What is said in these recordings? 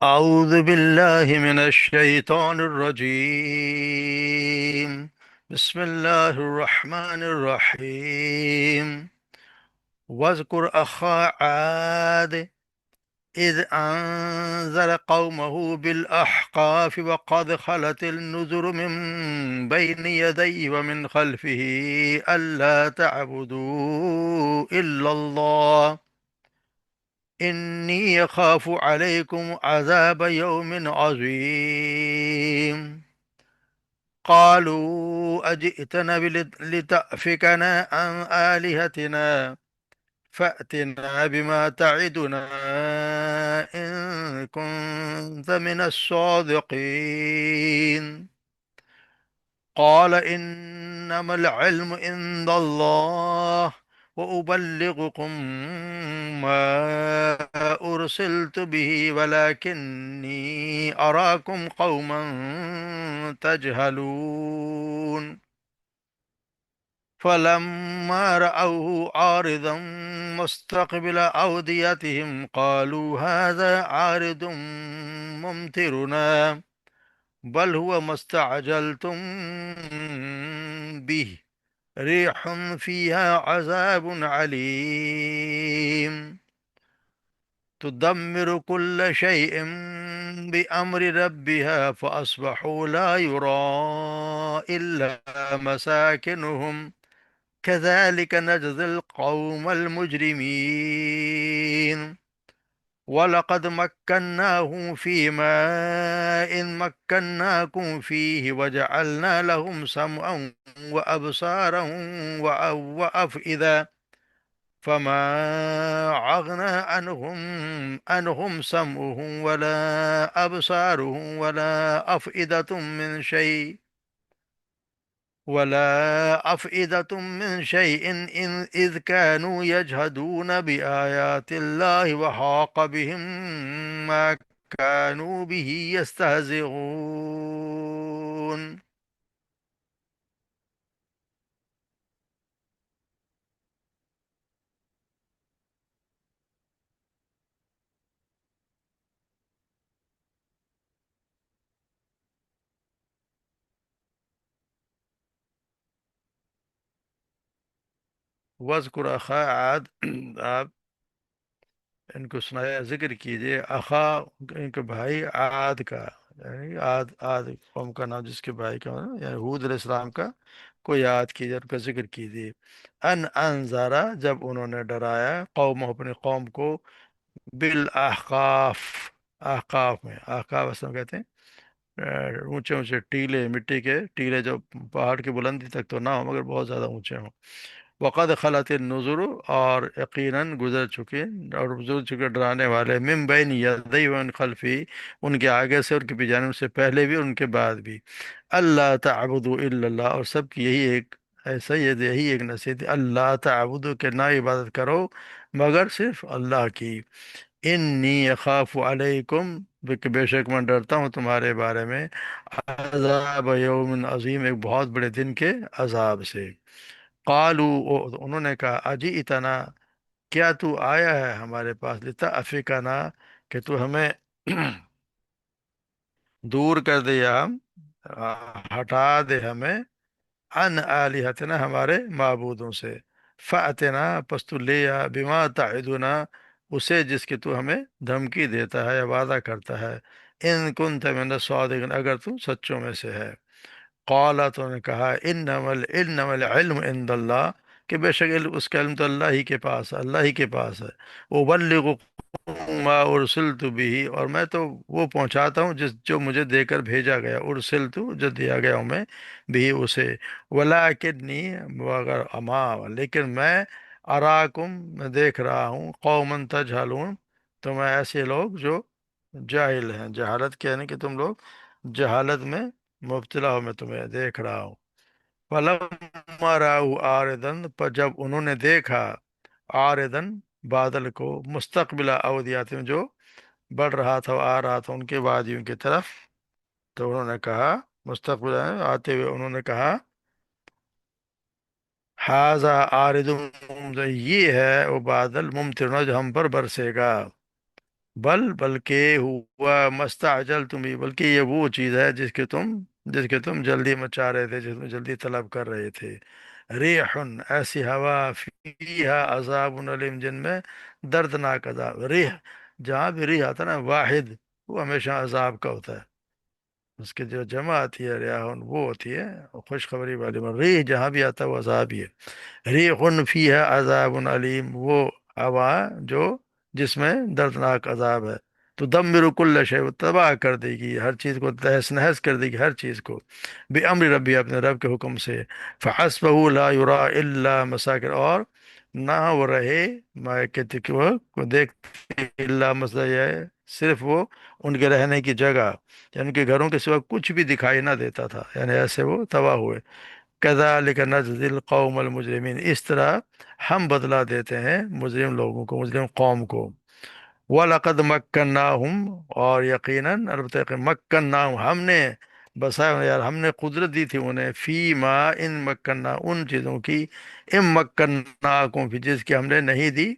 أعوذ بالله من الشيطان الرجيم. بسم الله الرحمن الرحيم. واذكر أخا عاد إذ أنذر قومه بالأحقاف وقد خلت النذر من بين يديه ومن خلفه ألا تعبدوا إلا الله إني يخاف عليكم عذاب يوم عظيم. قالوا أجئتنا لتأفكنا عن آلهتنا فأتنا بما تعدنا إن كنت من الصادقين. قال إنما العلم عند الله وأبلغكم ما أرسلت به ولكني أراكم قوما تجهلون. فلما رأوه عارضا مستقبل أوديتهم قالوا هذا عارض ممطرنا بل هو ما استعجلتم به ريح فيها عذاب عليم تدمر كل شيء بأمر ربها فأصبحوا لا يرى إلا مساكنهم كذلك نجزي القوم المجرمين. ولقد مكناهم في ماء مكناكم فيه وجعلنا لهم سمعا وأبصارا وأفئدة فما أغنى عنهم سمعهم ولا أبصارهم ولا أفئدة من شيء إذ كانوا يجهدون بآيات الله وحاق بهم ما كانوا به يستهزئون. وذکر اخا عاد آپ ان کو سنایا ذکر کیجئے اخا ان کے بھائی عاد کا، یعنی عاد قوم کا نام جس کے بھائی کا ہونا، یعنی ہود علیہ السلام کا کو یاد کیجئے، ان کا ذکر کیجئے۔ انذارا جب انہوں نے ڈرایا قوم اپنی قوم کو بالاحقاف، احقاف میں احقاف اصل میں کہتے ہیں اونچے اونچے ٹیلے، مٹی کے ٹیلے جو پہاڑ کی بلندی تک تو نہ ہو مگر بہت زیادہ اونچے ہوں۔ وقد خلت النذر اور یقیناً گزر چکے اور گزر چکے ڈرانے والے من بین یدی و من خلفی، ان کے آگے سے، ان کے پیچھے، ان سے پہلے بھی ان کے بعد بھی۔ اللہ تعبدوا الا اللہ، اور سب کی یہی ایک ایسا یہی ایک نصیحت ہے، اللہ تعبدو کہ نہ عبادت کرو مگر صرف اللہ کی۔ انی اخاف علیکم، کہ بے شک میں ڈرتا ہوں تمہارے بارے میں عذاب یوم عظیم، ایک بہت بڑے دن کے عذاب سے۔ قالو، انہوں نے کہا اجی اتنا، کیا تو آیا ہے ہمارے پاس لتافکنا، کہ تو ہمیں دور کر دے یا ہم ہٹا دے ہمیں ان آلہتنا ہمارے معبودوں سے، فاتنا پس تو لے آ بما تعدنا اسے جس کی تو ہمیں دھمکی دیتا ہے یا وعدہ کرتا ہے، ان کنت من الصادقین اگر تو سچوں میں سے ہے۔ قال تو نے کہا انما العلم عند اللہ، کہ بے شک اس کا علم تو اللہ ہی کے پاس ہے، اللہ ہی کے پاس ہے۔ ابلغکم ما ارسلت بھی، اور میں تو وہ پہنچاتا ہوں جو مجھے دے کر بھیجا گیا، ارسلت جو دیا گیا ہوں میں بھی اسے، ولکنی مگر لیکن میں اراکم میں دیکھ رہا ہوں قوما تجہلون تمہیں ایسے لوگ جو جاہل ہیں، جہالت کیا یعنی کہ تم لوگ جہالت میں مبتلا ہو، میں تمہیں دیکھ رہا ہوں۔ فلما رأوا عارضاً، پر جب انہوں نے دیکھا عارضاً بادل کو، مستقبل اودیات میں جو بڑھ رہا تھا، آ رہا تھا ان کے وادیوں کی طرف، تو انہوں نے کہا، مستقبل آتے ہوئے انہوں نے کہا حاذا عارض، یہ ہے وہ بادل ممطرنا جو ہم پر برسے گا۔ بلکہ ہوا مستعجل تم ہی، بلکہ یہ وہ چیز ہے جس کے تم جلدی مچا رہے تھے، جس میں جلدی طلب کر رہے تھے۔ ریح، ایسی ہوا، فیہا عذاب علیم، جن میں دردناک عذاب۔ ریح، جہاں بھی ریح آتا ہے نا واحد، وہ ہمیشہ عذاب کا ہوتا ہے۔ اس کی جو جمع آتی ہے ریاحن، وہ ہوتی ہے خوشخبری والی میں، ریح جہاں بھی آتا ہے وہ عذاب ہی ہے۔ ریح فیہا عذاب علیم، وہ ہوا جو جس میں دردناک عذاب ہے۔ تو دمر کل شے، وہ تباہ کر دے گی ہر چیز کو، تہس نہس کر دے گی ہر چیز کو، بے امر ربی، اپنے رب کے حکم سے۔ فحسبہ لا یرا الا مساکن، اور نہ وہ رہے میں کہتے کہ وہ کو دیکھتے الا مسا، یہ ہے صرف وہ ان کے رہنے کی جگہ، یعنی ان کے گھروں کے سوا کچھ بھی دکھائی نہ دیتا تھا، یعنی ایسے وہ تباہ ہوئے۔ کذالک نجزی القوم المجرمین، اس طرح ہم بدلہ دیتے ہیں مجرم لوگوں کو، مجرم قوم کو۔ وَلَقَدْ مَكَّنَّاهُمْ، اور یقیناً البتہ مکناہم، ہم نے بسایا یار، ہم نے قدرت دی تھی انہیں، فی ما ان مکننا، ان چیزوں کی، ام مکناکم فی، جس کی ہم نے نہیں دی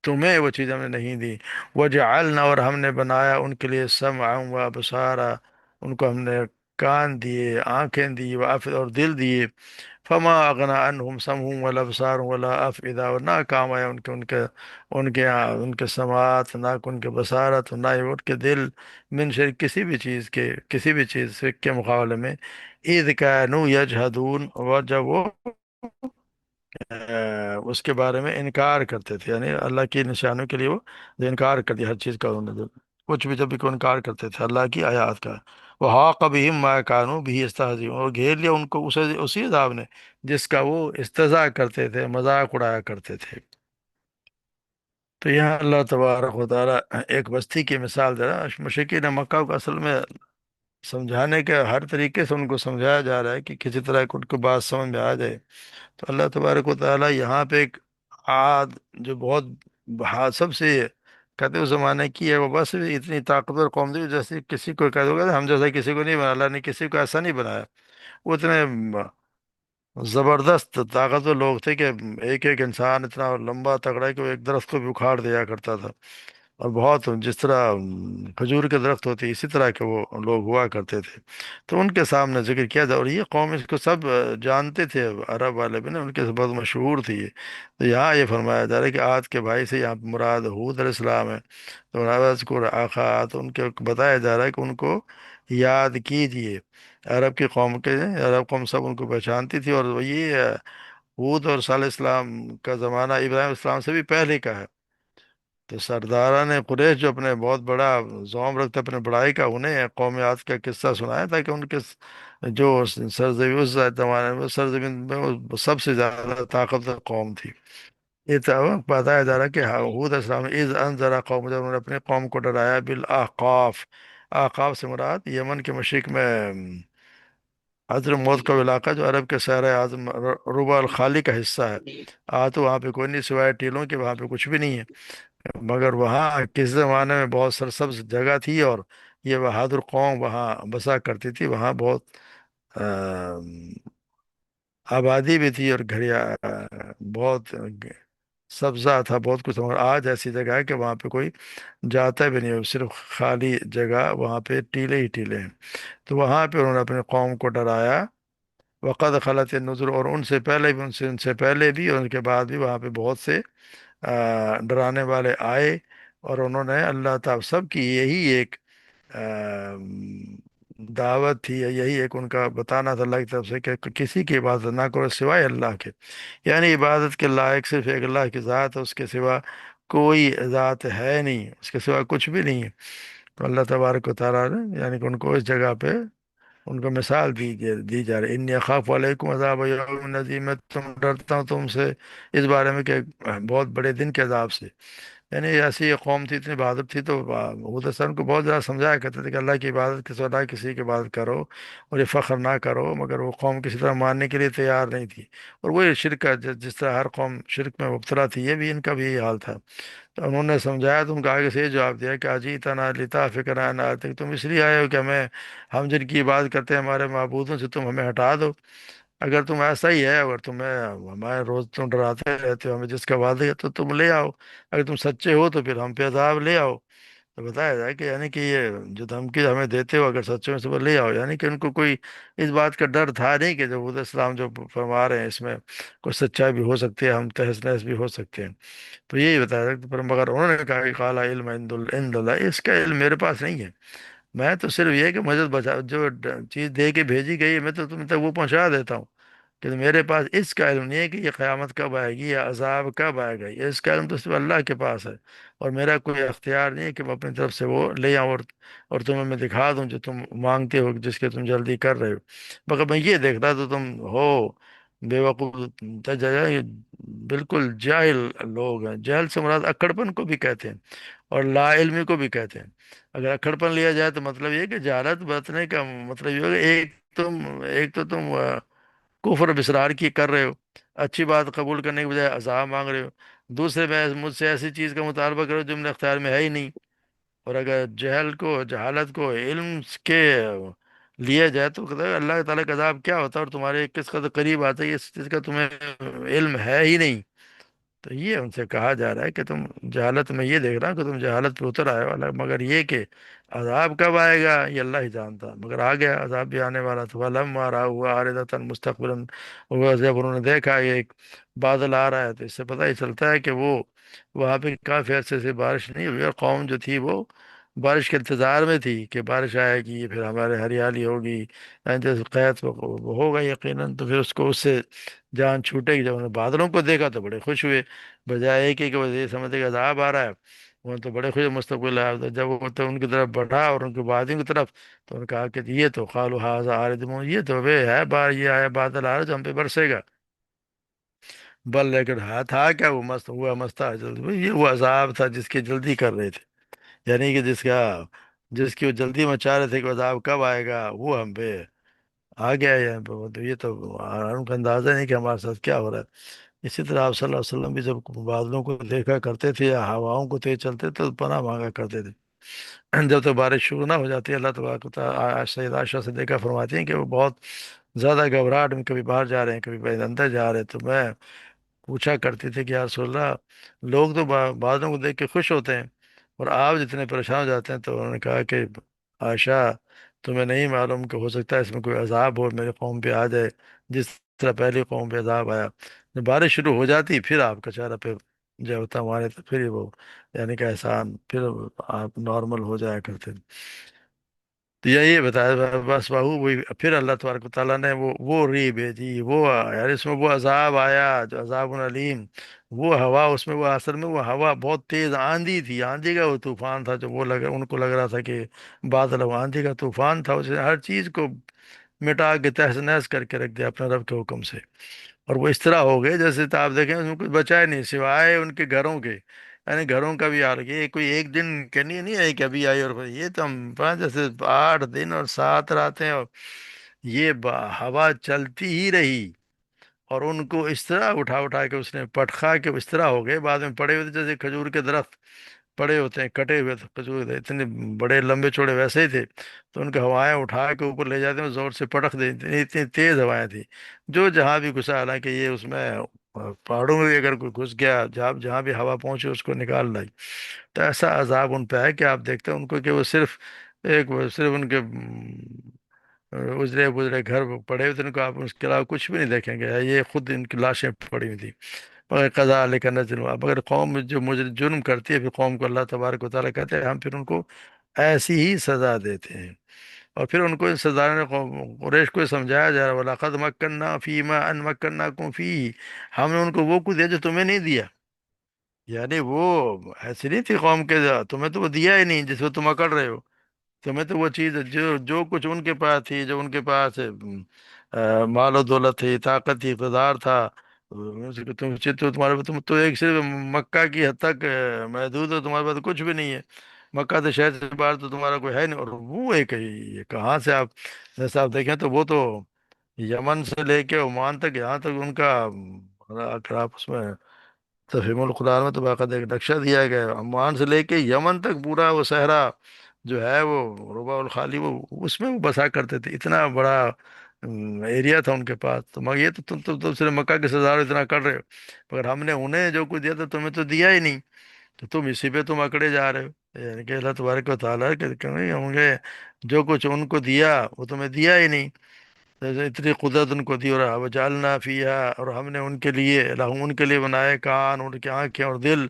تمہیں، وہ چیز ہم نے نہیں دی۔ وجعلنا، اور ہم نے بنایا ان کے لیے سمعا و ابصارا، ان کو ہم نے کان دیے، آنکھیں دی، اور دل دیے۔ فما اغنا عنہم سمعهم ولا ابصارهم ولا افئدہ، اور نہ کام آیا ان کے سماعت، نہ ان کے بصارت، نہ ہی ان کے دل، من شر، کسی بھی چیز سے کے مقابلے میں، اذ کانوا یجہدون، اور جب وہ اس کے بارے میں انکار کرتے تھے، یعنی اللہ کی نشانوں کے لیے وہ انکار کر دیا ہر چیز کا، انہوں نے کچھ بھی جب بھی کوئی انکار کرتے تھے اللہ کی آیات کا۔ وہ حاق بہم ما کانوا بھی یستہزئون، اور گھیر لیا ان کو اسی عذاب نے جس کا وہ استہزاء کرتے تھے، مذاق اڑایا کرتے تھے۔ تو یہاں اللہ تبارک و تعالیٰ ایک بستی کی مثال دے رہا ہے، مشرکین مکہ کو اصل میں سمجھانے کے ہر طریقے سے ان کو سمجھایا جا رہا ہے کہ کسی طرح ان کو بات سمجھ میں آ جائے۔ تو اللہ تبارک و تعالیٰ یہاں پہ ایک عاد، جو بہت سب سے کہتے ہیں اس زمانے کی ہے، وہ بس اتنی طاقتور قوم تھی، جیسے کسی کو کہہ دو گا ہم جیسا کسی کو نہیں بنا، اللہ نے کسی کو ایسا نہیں بنایا۔ وہ اتنے زبردست طاقتور لوگ تھے کہ ایک ایک انسان اتنا لمبا تگڑا ہے کہ وہ ایک درخت کو بھی اکھاڑ دیا کرتا تھا، اور بہت جس طرح کھجور کے درخت ہوتے اسی طرح کے وہ لوگ ہوا کرتے تھے۔ تو ان کے سامنے ذکر کیا جائے، اور یہ قوم اس کو سب جانتے تھے، عرب والے بھی نا، ان کے سے بہت مشہور تھی یہ۔ تو یہاں یہ فرمایا جا رہا ہے کہ عاد کے بھائی سے یہاں پہ مراد حود علیہ السلام ہے۔ تو کو آخا، تو ان کے بتایا جا رہا ہے کہ ان کو یاد کیجئے۔ عرب کی قوم کے عرب قوم سب ان کو پہچانتی تھی، اور یہ حود اور صالح السلام کا زمانہ ابراہیم السلام سے بھی پہلے کا ہے۔ تو سرداران قریش جو اپنے بہت بڑا زوم رکھتے اپنے بڑائی کا، انہیں قوم عاد کا قصہ سنایا تاکہ ان کے جو سرزمین اس زمانے میں، سرزمین میں وہ سب سے زیادہ طاقتور قوم تھی۔ یہ بتایا جا رہا ہے کہ حود علیہ السلام از انذر قوم، جب انہوں نے اپنے قوم کو ڈرایا بالاحقاف، احقاف سے مراد یمن کے مشرق میں حضر موت کا علاقہ، جو عرب کے صحرا اعظم ربع الخالی کا حصہ ہے۔ تو وہاں پہ کوئی نہیں سوائے ٹیلوں کے، وہاں پہ کچھ بھی نہیں ہے، مگر وہاں کس زمانے میں بہت سرسبز جگہ تھی، اور یہ بہادر قوم وہاں بسا کرتی تھی، وہاں بہت آبادی بھی تھی، اور گھڑیا بہت سبزہ تھا، بہت کچھ، اور آج ایسی جگہ ہے کہ وہاں پہ کوئی جاتا بھی نہیں، صرف خالی جگہ، وہاں پہ ٹیلے ہی ٹیلے ہیں۔ تو وہاں پہ انہوں نے اپنے قوم کو ڈرایا، وقد خلت النذر، اور ان سے پہلے بھی، ان سے پہلے بھی اور ان کے بعد بھی وہاں پہ بہت سے ڈرانے والے آئے، اور انہوں نے اللہ تعالیٰ سب کی یہی ایک دعوت تھی، یہی ایک ان کا بتانا تھا اللہ کی طرف سے کہ کسی کی عبادت نہ کرو سوائے اللہ کے، یعنی عبادت کے لائق صرف ایک اللہ کی ذات ہے، اس کے سوا کوئی ذات ہے نہیں، اس کے سوا کچھ بھی نہیں ہے۔ تو اللہ تبارک و تعالیٰ نے یعنی کہ ان کو اس جگہ پہ ان کو مثال دی جا رہی، انی اخاف علیکم عذاب یوم عظیم، میں ڈرتا ہوں تم سے اس بارے میں کہ بہت بڑے دن کے عذاب سے۔ یعنی ایسی یہ قوم تھی، اتنی بہادر تھی، تو حود حسن کو بہت زیادہ سمجھایا کرتے تھے کہ اللہ کی عبادت کے سوا کسی کی عبادت کرو، اور یہ فخر نہ کرو، مگر وہ قوم کسی طرح ماننے کے لیے تیار نہیں تھی، اور وہ شرک کا جس طرح ہر قوم شرک میں مبتلا تھی، یہ بھی ان کا بھی یہی حال تھا۔ تو انہوں نے سمجھایا، تو ان کو آگے سے یہ جواب دیا کہ اجیتنا لتافکنا، تم اس لیے آئے ہو کہ ہم جن کی عبادت کرتے ہیں ہمارے معبودوں سے تم ہمیں ہٹا دو۔ اگر تم ایسا ہی ہے، اگر تمہیں ہمارے روز تم ڈراتے رہتے ہو ہمیں جس کا وعدہ ہے، تو تم لے آؤ، اگر تم سچے ہو تو پھر ہم پہ عذاب لے آؤ۔ تو بتایا جائے کہ یعنی کہ یہ جو دھمکی ہمیں دیتے ہو اگر سچوں میں سے وہ لے آؤ، یعنی کہ ان کو کوئی اس بات کا ڈر تھا نہیں کہ جو حضور اسلام جو فرما رہے ہیں اس میں کوئی سچائی بھی ہو سکتی ہے، ہم تہس نہس بھی ہو سکتے ہیں. تو یہی بتایا جائے پر مگر انہوں نے کہا کہ قال علم عند اللہ، اس کا علم میرے پاس نہیں ہے. میں تو صرف یہ کہ مجھے بچا جو چیز دے کے بھیجی گئی ہے میں تو تم تک وہ پہنچا دیتا ہوں. کہ میرے پاس اس کا علم نہیں ہے کہ یہ قیامت کب آئے گی یا عذاب کب آئے گا، یہ اس کا علم تو صرف اللہ کے پاس ہے. اور میرا کوئی اختیار نہیں ہے کہ میں اپنی طرف سے وہ لے آؤں اور تمہیں میں دکھا دوں جو تم مانگتے ہو جس کے تم جلدی کر رہے ہو. مگر میں یہ دیکھ رہا تو تم ہو بے وقوف، بالکل جاہل لوگ ہیں. جہل سے مراد اکڑپن کو بھی کہتے ہیں اور لا علمی کو بھی کہتے ہیں. اگر اکڑپن لیا جائے تو مطلب یہ کہ جہالت برتنے کا مطلب یہ ہوگا ایک تو تم کفر بسرار کی کر رہے ہو، اچھی بات قبول کرنے کے بجائے عذاب مانگ رہے ہو. دوسرے میں مجھ سے ایسی چیز کا مطالبہ کرو جو میرے اختیار میں ہے ہی نہیں. اور اگر جہالت کو علم کے لیا جائے تو کہتا ہے اللہ تعالیٰ کا عذاب کیا ہوتا ہے اور تمہارے کس قدر قریب آتا ہے اس چیز کا تمہیں علم ہے ہی نہیں. تو یہ ان سے کہا جا رہا ہے کہ تم جہالت میں، یہ دیکھ رہا ہوں کہ تم جہالت پہ اتر آئے والا، مگر یہ کہ عذاب کب آئے گا یہ اللہ ہی جانتا. مگر آ گیا عذاب بھی آنے والا تھا. فلما رأوها عارضة مستقبلا، وہ جب انہوں نے دیکھا یہ ایک بادل آ رہا ہے تو اس سے پتہ ہی چلتا ہے کہ وہ وہاں پہ کافی عرصے سے بارش نہیں ہوئی اور قوم جو تھی وہ بارش کے انتظار میں تھی کہ بارش آئے گی پھر ہمارے ہریالی ہوگی. جیسے قحط وہ ہوگا یقیناً تو پھر اس کو اس سے جان چھوٹے گی. جب انہوں نے بادلوں کو دیکھا تو بڑے خوش ہوئے، بجائے ایک ہی کہ وہ یہ سمجھتے کہ عذاب آ رہا ہے. وہ تو بڑے خوش مستقبل ہے. جب وہ تو ان کی طرف بڑھا اور ان کی وادیوں کی طرف تو انہوں نے کہا کہ یہ تو قالوا ھذا عارض ممطرنا، یہ تو وہ ہے بار یہ آیا بادل آ رہا ہے جو ہم پہ برسے گا. بل لیکن ہاں تھا کیا، وہ مست ہوا مستا جلدی، یہ وہ عذاب تھا جس کی جلدی کر رہے تھے. یعنی کہ جس کی وہ جلدی مچا رہے تھے کہ عذاب کب آئے گا وہ ہم پہ آ گیا ہے یہاں پہ. وہ تو یہ تو ان کا اندازہ نہیں کہ ہمارے ساتھ کیا ہو رہا ہے. اسی طرح آپ صلی اللہ علیہ وسلم بھی جب بادلوں کو دیکھا کرتے تھے یا ہواؤں کو تیز چلتے تھے تو پناہ مانگا کرتے تھے. جب تک بارش شروع نہ ہو جاتی اللہ تبارک و تعالیٰ سید عائشہ سے دیکھا فرماتی ہیں کہ وہ بہت زیادہ گھبراہٹ میں، کبھی باہر جا رہے ہیں کبھی اندر جا رہے ہیں. تو میں پوچھا کرتی تھی کہ یا رسول اللہ، لوگ تو بادلوں کو دیکھ کے خوش ہوتے ہیں اور آپ جتنے پریشان ہو جاتے ہیں. تو انہوں نے کہا کہ عائشہ تمہیں نہیں معلوم کہ ہو سکتا ہے اس میں کوئی عذاب ہو میری قوم پہ آ جائے جس طرح پہلی قوم پہ عذاب آیا. جب بارش شروع ہو جاتی پھر آپ کا چہرہ پہ جو ہوتا ہمارے تو پھر وہ یعنی کہ احسان پھر آپ نارمل ہو جایا کرتے. تو یہی بتایا بس بہو وہی پھر اللہ تبارک و تعالیٰ نے وہ ری بھیجی، وہ یار اس میں وہ عذاب آیا جو عذاب علیم. وہ ہوا اس میں وہ اصل میں وہ ہوا بہت تیز آندھی تھی، آندھی کا وہ طوفان تھا جو وہ ان کو لگ رہا تھا کہ بادل وہ آندھی کا طوفان تھا. اس نے ہر چیز کو مٹا کے تہس نہس کر کے رکھ دیا اپنے رب کے حکم سے. اور وہ اس طرح ہو گئے جیسے تو آپ دیکھیں اس میں کچھ بچا ہی نہیں سوائے ان کے گھروں کے. یعنی گھروں کا بھی حال یہ کوئی ایک دن کہنی نہیں ہے کہ ابھی آئی اور یہ تو ہم جیسے 8 دن اور 7 راتیں اور یہ ہوا چلتی ہی رہی. اور ان کو اس طرح اٹھا اٹھا کے اس نے پٹخا کے اس طرح ہو گئے بعد میں پڑے ہوئے تھے جیسے کھجور کے درخت پڑے ہوتے ہیں کٹے ہوئے تھے کھجور تھے اتنے بڑے لمبے چوڑے ویسے ہی تھے. تو ان کی ہوائیں اٹھا کے اوپر لے جاتے ہیں زور سے پٹخ دیتے ہیں، اتنی تیز ہوائیں تھیں. جو جہاں بھی گھسا حالانکہ یہ اس میں پہاڑوں میں بھی اگر کوئی گھس گیا جہاں جہاں بھی ہوا پہنچی اس کو نکال لائی. تو ایسا عذاب ان پہ ہے کہ آپ دیکھتے ہیں ان کو کہ وہ صرف ان کے اجرے بجرے گھر پڑے ہوئے تھے ان کو آپ اس کے علاوہ کچھ بھی نہیں دیکھیں گے. یہ خود ان کی لاشیں پڑی ہوئی تھیں. مگر قضا لیکن نزل ہوا مگر قوم جو جرم کرتی ہے پھر قوم کو اللہ تبارک و تعالیٰ کہتے ہیں ہم پھر ان کو ایسی ہی سزا دیتے ہیں. اور پھر ان کو ان سزا نے قریش کو سمجھایا جا رہا وَلَقَدْ مَكَّنَّا فِي مَا أَن مَكَّنَّاكُمْ فِيهِ، ہم نے ان کو وہ کچھ دیا جو تمہیں نہیں دیا. یعنی وہ ایسی نہیں تھی قوم کے تمہیں تو وہ دیا ہی نہیں جس پہ تم اکڑ رہے ہو. تمہیں تو وہ چیز جو جو کچھ ان کے پاس تھی، جو ان کے پاس مال و دولت تھی، طاقت تھی، اقتدار تھا، تم تو ایک صرف مکہ کی حد تک محدود ہو، تمہارے پاس کچھ بھی نہیں ہے. مکہ سے شہر سے باہر تو تمہارا کوئی ہے نہیں. اور وہ ایک یہ کہاں سے آپ جیسا آپ دیکھیں تو وہ تو یمن سے لے کے عمان تک یہاں تک ان کا اگر آپ اس میں تفہیم القرآن میں تو باقاعدہ ایک نقشہ دیا گیا ہے عمان سے لے کے یمن تک پورا وہ صحرا جو ہے وہ ربع الخالی وہ اس میں وہ بسا کرتے تھے. اتنا بڑا ایریا تھا ان کے پاس. تو مگر یہ تو تم صرف مکہ کے سزا اتنا کر رہے ہو. مگر ہم نے انہیں جو کچھ دیا تھا تمہیں تو دیا ہی نہیں. تو تم اسی پہ تم اکڑے جا رہے ہو، یعنی کہ اللہ تبارک و تعالیٰ کے کہیں ہوں گے جو کچھ ان کو دیا وہ تمہیں دیا ہی نہیں، جیسے اتنی قدرت ان کو دی، اور وجعلنا فیہا، اور ہم نے ان کے لیے، لہم ان کے لیے بنائے کان، ان کی آنکھیں اور دل،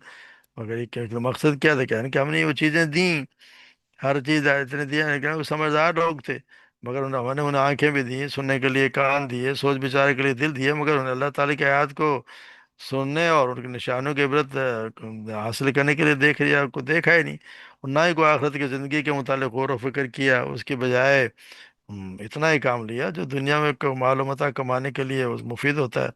مگر یہ مقصد کیا تھا، کہ ہم نے وہ چیزیں دیں، ہر چیز اتنے دیا، لیکن وہ سمجھدار لوگ تھے، مگر ہم نے انہیں آنکھیں بھی دی، سننے کے لیے کان دیے، سوچ بچارے کے لیے دل دیے، مگر انہیں اللہ تعالیٰ کی آیات کو سننے اور ان کے نشانوں کی عبرت حاصل کرنے کے لیے دیکھ لیا، کو دیکھا ہی نہیں، اور نہ ہی کوئی آخرت کی زندگی کے متعلق غور و فکر کیا، اس کی بجائے اتنا ہی کام لیا جو دنیا میں معلومات کمانے کے لیے مفید ہوتا ہے۔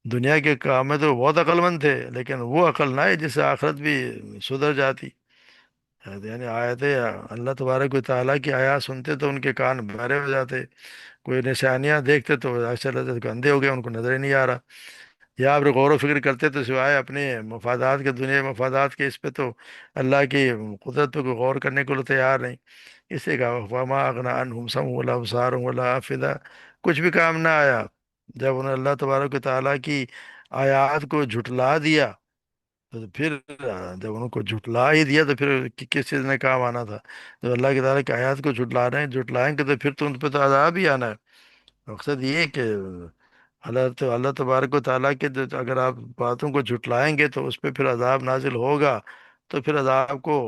دنیا کے کام میں تو بہت عقل مند تھے، لیکن وہ عقل نہ ہے جس سے آخرت بھی سدھر جاتی، یعنی آیتیں، اللہ تبارک و تعالیٰ کی آیات سنتے تو ان کے کان بہرے ہو جاتے، کوئی نشانیاں دیکھتے تو ایسا لگتا کہ اندھے ہو گئے، ان کو نظر ہی نہیں آ رہا، یا آپ غور و فکر کرتے تو سوائے اپنے مفادات کے، دنیا مفادات کے، اس پہ تو اللہ کی قدرت پہ کوئی غور کرنے کو تیار نہیں۔ اسی کا وما اغنى عنهم سمعهم ولا ابصارهم ولا افئدہ، کچھ بھی کام نہ آیا جب انہوں نے اللہ تبارک و تعالیٰ کی آیات کو جھٹلا دیا، تو پھر جب ان کو جھٹلا ہی دیا تو پھر کس چیز نے کام آنا تھا؟ جب اللہ کی تعالیٰ کی آیات کو جھٹلا رہے ہیں، جھٹلائیں گے تو پھر تو ان پہ تو عذاب ہی آنا ہے۔ مقصد یہ ہے کہ اللہ تبارک و تعالیٰ کے اگر آپ باتوں کو جھٹلائیں گے تو اس پہ پھر عذاب نازل ہوگا، تو پھر عذاب کو،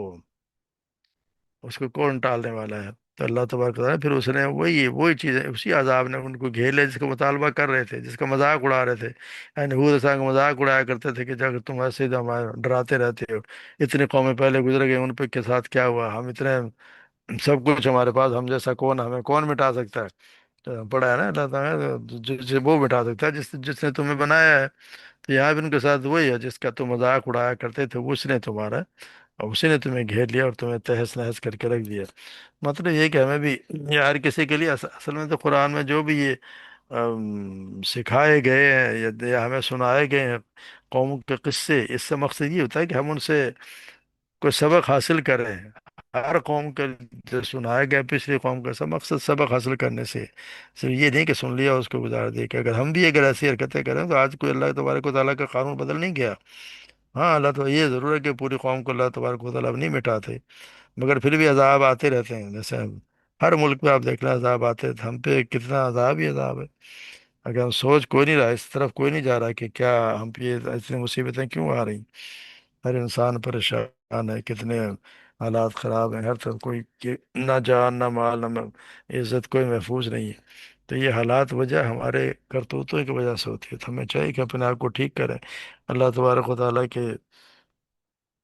اس کو کون ٹالنے والا ہے؟ تو اللہ تبارک و تعالیٰ پھر اس نے وہی چیزیں، اسی عذاب نے ان کو گھیر لیا جس کا مطالبہ کر رہے تھے، جس کا مذاق اڑا رہے تھے، یعنی حود کا مذاق اڑایا کرتے تھے کہ جب تم ایسے ہی ہمارے ڈراتے رہتے ہو، اتنی قومیں پہلے گزر گئی، ان پہ کے ساتھ کیا ہوا، ہم اتنے سب کچھ ہمارے پاس، ہم جیسا کون، ہمیں کون مٹا سکتا ہے؟ تو پڑھا ہے نا اللہ تعالیٰ جسے وہ مٹا سکتا ہے جس جس نے تمہیں بنایا ہے، تو یہاں بھی ان کے ساتھ وہی ہے، جس کا تم مذاق اڑایا کرتے تھے اس نے تمہارا، اور اسی نے تمہیں گھیر لیا اور تمہیں تہس نہس کر کے رکھ دیا۔ مطلب یہ کہ ہمیں بھی، یہ ہر کسی کے لیے اصل میں تو قرآن میں جو بھی یہ سکھائے گئے ہیں یا ہمیں سنائے گئے ہیں قوم کے قصے، اس سے مقصد یہ ہوتا ہے کہ ہم ان سے کوئی سبق حاصل کریں۔ ہر قوم کے جو سنایا گیا پچھلی قوم کا سب مقصد سبق حاصل کرنے سے، صرف یہ نہیں کہ سن لیا اس کو گزار دے، کہ اگر ہم بھی اگر ایسی حرکتیں کریں تو آج کوئی اللہ تبارک و تعالیٰ کا قانون بدل نہیں گیا۔ ہاں اللہ تو یہ ضرور ہے کہ پوری قوم کو اللہ تبارک و تعالیٰ اب نہیں مٹاتے، مگر پھر بھی عذاب آتے رہتے ہیں، جیسے ہر ملک میں آپ دیکھ لیں عذاب آتے ہیں، ہم پہ کتنا عذاب ہی عذاب ہے، اگر ہم سوچ کوئی نہیں رہا، اس طرف کوئی نہیں جا رہا کہ کیا ہم پہ یہ ایسی مصیبتیں کیوں آ رہی، ہر انسان پریشان ہے، کتنے حالات خراب ہیں، ہر طرف کوئی نہ جان نہ مال نہ عزت کوئی محفوظ نہیں ہے۔ تو یہ حالات وجہ ہمارے کرتوتوں کی وجہ سے ہوتی ہے، تو ہمیں چاہیے کہ اپنے آپ کو ٹھیک کریں، اللہ تبارک و تعالیٰ کے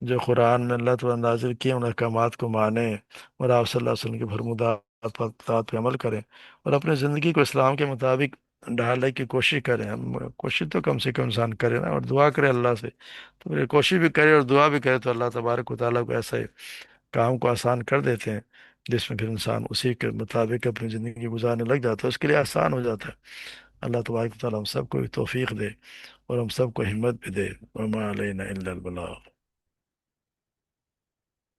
جو قرآن میں اللہ تعالیٰ نے نازل کیے ان احکامات کو مانیں، اور آپ صلی اللہ علیہ وسلم کے فرمودات پہ عمل کریں، اور اپنی زندگی کو اسلام کے مطابق ڈھالنے کی کوشش کریں، ہم کوشش تو کم سے کم انسان کرے نا، اور دعا کرے اللہ سے، تو یہ کوشش بھی کرے اور دعا بھی کرے تو اللہ تبارک و تعالیٰ کو ایسے کام کو آسان کر دیتے ہیں جس میں پھر انسان اسی کے مطابق اپنی زندگی گزارنے لگ جاتا ہے، اس کے لیے آسان ہو جاتا ہے۔ اللہ تبارک و تعالیٰ ہم سب کو توفیق دے اور ہم سب کو ہمت بھی دے، وما علینا الا البلاغ۔